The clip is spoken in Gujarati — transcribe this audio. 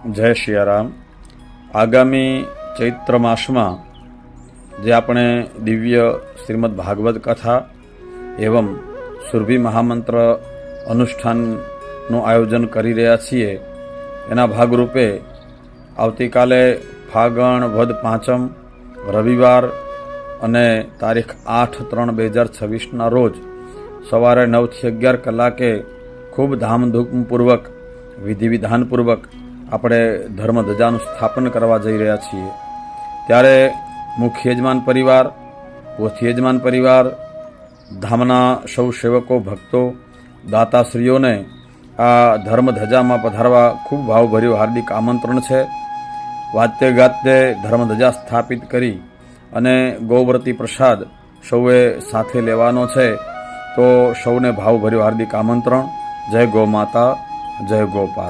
જય શિયારામ। આગામી ચૈત્ર માસમાં જે આપણે દિવ્ય શ્રીમદ ભાગવત કથા એવં સુરભી મહામંત્ર અનુષ્ઠાનનું આયોજન કરી રહ્યા છીએ, એના ભાગરૂપે આવતીકાલે ફાગણ વદ 5 રવિવાર અને તારીખ 8/3/2026ના રોજ સવારે 9 થી 11 કલાકે ખૂબ ધામધૂમપૂર્વક વિધિ વિધાનપૂર્વક આપણે ધર્મધજાનું સ્થાપન કરવા જઈ રહ્યા છીએ। ત્યારે મુખ્ય યજમાન પરિવાર, પોથી યજમાન પરિવાર, ધામના સૌ સેવકો, ભક્તો, દાતાશ્રીઓને આ ધર્મધજામાં પધારવા ખૂબ ભાવભર્યું હાર્દિક આમંત્રણ છે। વાદ્ય ગાત્ય ધર્મધજા સ્થાપિત કરી અને ગૌવ્રતી પ્રસાદ સૌએ સાથે લેવાનો છે, તો સૌને ભાવભર્યું હાર્દિક આમંત્રણ। જય ગૌ માતા, જય ગોપાલ।